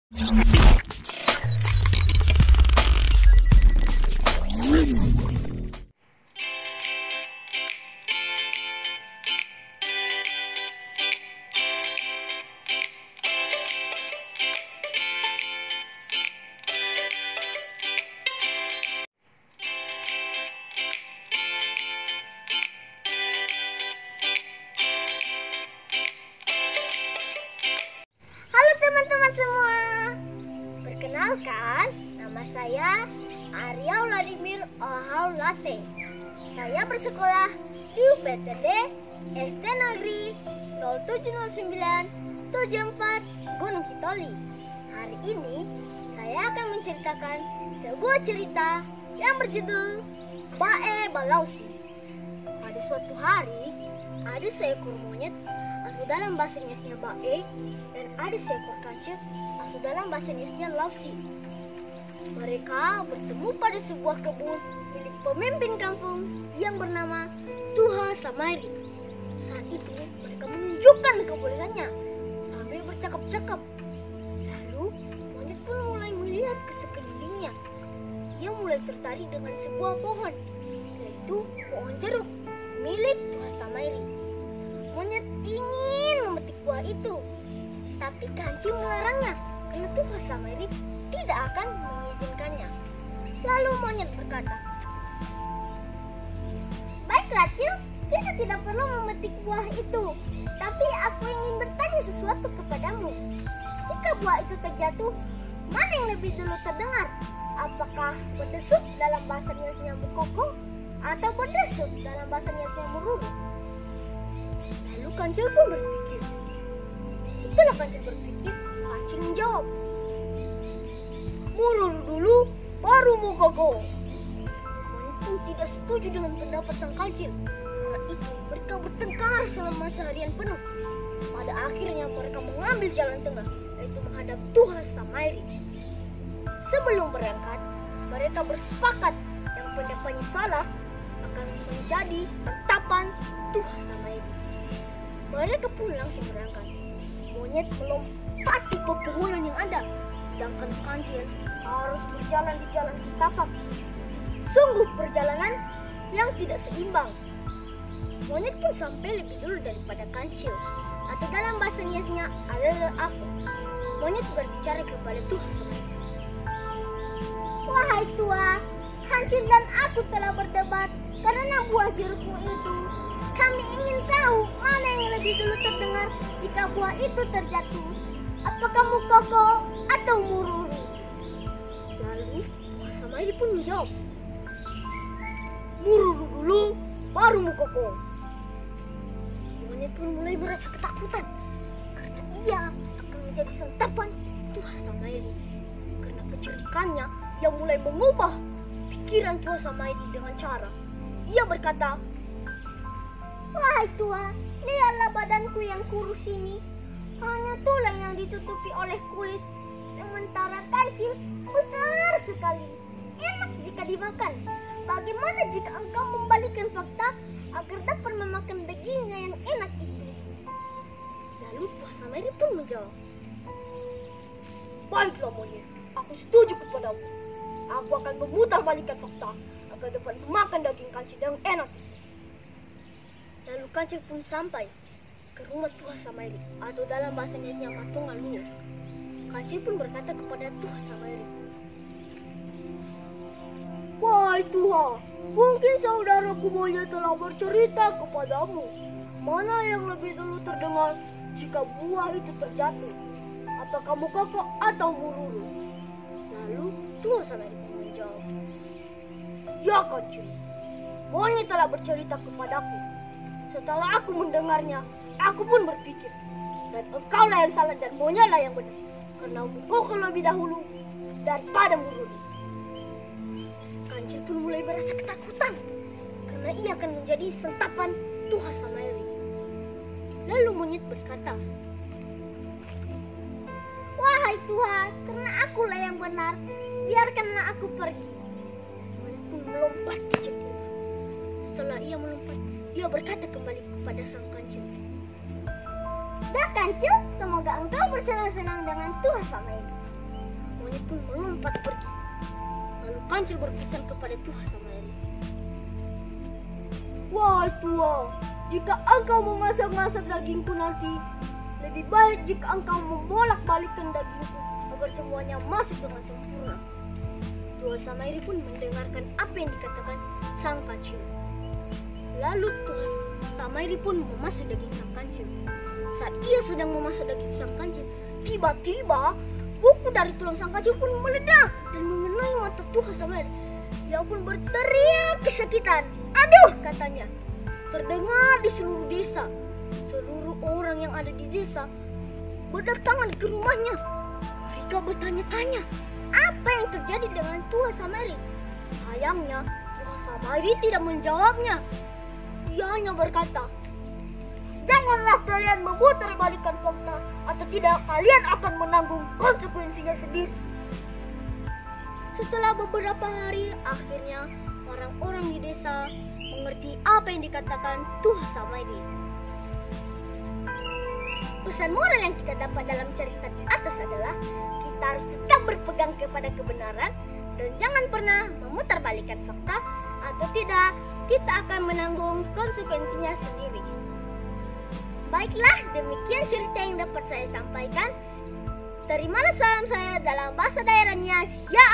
Halo teman-teman semua, perkenalkan nama saya Arya Vladimir Ohaulase. Saya bersekolah di UPTD SD Negeri 0709 74 Gunung Sitoli. Hari ini saya akan menceritakan sebuah cerita yang berjudul Bae Balausi. Pada suatu hari, ada seekor monyet atau dalam bahasa Inggrisnya bae dan ada seekor kancil atau dalam bahasa Inggrisnya lausi. Mereka bertemu pada sebuah kebun milik pemimpin kampung yang bernama Tuha Samairi. Saat itu mereka menunjukkan kebolehannya sambil bercakap-cakap. Lalu monyet pun mulai melihat ke sekelilingnya. Ia mulai tertarik dengan sebuah pohon, yaitu pohon jeruk milik Tuha Samairi. Monyet ingin memetik buah itu, tapi kancil melarangnya karena Tuha Samairi tidak akan mengizinkannya. Lalu monyet berkata, "Baiklah Cil, kita tidak perlu memetik buah itu, tapi aku ingin bertanya sesuatu kepadamu. Jika buah itu terjatuh, mana yang lebih dulu terdengar? Apakah berdesuk dalam bahasa Inggrisnya mukoko atau berdesuk dalam bahasa Inggrisnya mururu?" Lalu kancil pun berpikir. Setelah kancil berpikir, kancil menjawab, "Mururu dulu, baru mukoko." Monyet pun tidak setuju dengan pendapat sang kancil. Karena itu mereka bertengkar selama seharian penuh. Pada akhirnya mereka mengambil jalan tengah, yaitu menghadap Tuha Samairi. Sebelum berangkat, mereka bersepakat yang pendapatnya salah akan menjadi santapan Tuha Samairi. Mereka pun langsung berangkat. Monyet melompati pepohonan yang ada, sedangkan kancil harus berjalan di jalan setapak. Sungguh perjalanan yang tidak seimbang. Monyet pun sampai lebih dulu daripada kancil, atau dalam bahasa Inggrisnya adalah aku. Monyet berbicara kepada Tuha Samairi. "Wahai Tuha, kancil dan aku telah berdebat karena buah jerukmu itu. Kami ingin tahu mana yang lebih dulu terdengar jika buah itu terjatuh. Apakah mukoko atau mururu?" Lalu Tuha Samairi pun menjawab, "Mururu dulu, baru mukoko." Monyet pun mulai merasa ketakutan karena ia akan menjadi santapan Tuha Samairi. Karena kecerdikannya yang mulai mengubah pikiran Tuha Samairi dengan cara ia berkata, "Wahai Tuha, lihatlah badanku yang kurus ini. Hanya tulang yang ditutupi oleh kulit. Sementara kancil besar sekali. Enak jika dimakan. Bagaimana jika engkau membalikkan fakta agar dapat memakan dagingnya yang enak itu?" Lalu Tuha Samairi pun menjawab, "Baiklah monyet, aku setuju kepadamu. Aku akan memutarbalikkan fakta agar dapat memakan daging kancil yang enak." Lalu kancil pun sampai ke rumah Tuha Samairi, atau dalam bahasa Inggrisnya patungan luhur. Kancil pun berkata kepada Tuha Samairi, "Wahai Tuha, mungkin saudaraku monyet telah bercerita kepadamu mana yang lebih dulu terdengar jika buah itu terjatuh. Apakah mukoko atau mururu?" Lalu Tuha Samairi pun menjawab, "Ya kancil, monyet telah bercerita kepadaku. Setelah aku mendengarnya, aku pun berpikir, dan engkaulah yang salah dan monyetlah yang benar, karena mukoko lebih dahulu daripada mururu." Kancil pun mulai merasa ketakutan karena ia akan menjadi santapan Tuha Samairi. Lalu monyet berkata, "Wahai Tuha, karena akulah yang benar, biarkanlah aku pergi." Monyet pun melompat ke jendela. Setelah ia melompat, ia berkata kembali kepada sang kancil, "Dah kancil, semoga engkau bersenang-senang dengan Tuha Samairi." monyet pun melompat pergi. Lalu kancil berpesan kepada Tuha Samairi. Wahai Tua, jika engkau memasak-masak dagingku nanti, lebih baik jika engkau membolak-balikkan dagingku agar semuanya masuk dengan sempurna. Tua Samairi pun mendengarkan apa yang dikatakan sang kancil. Lalu Tua Samairi pun memasak daging sang kancil. Saat ia sedang memasak daging sang kancil, tiba-tiba buku dari tulang sang kancil pun meledak dan mengenai mata Tua Samairi. Dia pun berteriak kesakitan. Aduh, katanya. Terdengar di seluruh desa. Seluruh orang yang ada di desa berdatangan ke rumahnya. Mereka bertanya-tanya, apa yang terjadi dengan Tua Samairi? Sayangnya, Tua Samairi tidak menjawabnya. Ia hanya berkata, janganlah kalian memutarbalikkan fakta, atau tidak kalian akan menanggung konsekuensinya sendiri. Setelah beberapa hari, akhirnya orang-orang di desa mengerti apa yang dikatakan Tua Samairi. Pesan moral yang kita dapat dalam cerita di atas adalah kita harus tetap berpegang kepada kebenaran dan jangan pernah memutarbalikkan fakta, atau tidak kita akan menanggung konsekuensinya sendiri. Baiklah, demikian cerita yang dapat saya sampaikan. Terimalah salam saya dalam bahasa daerahnya. Ya.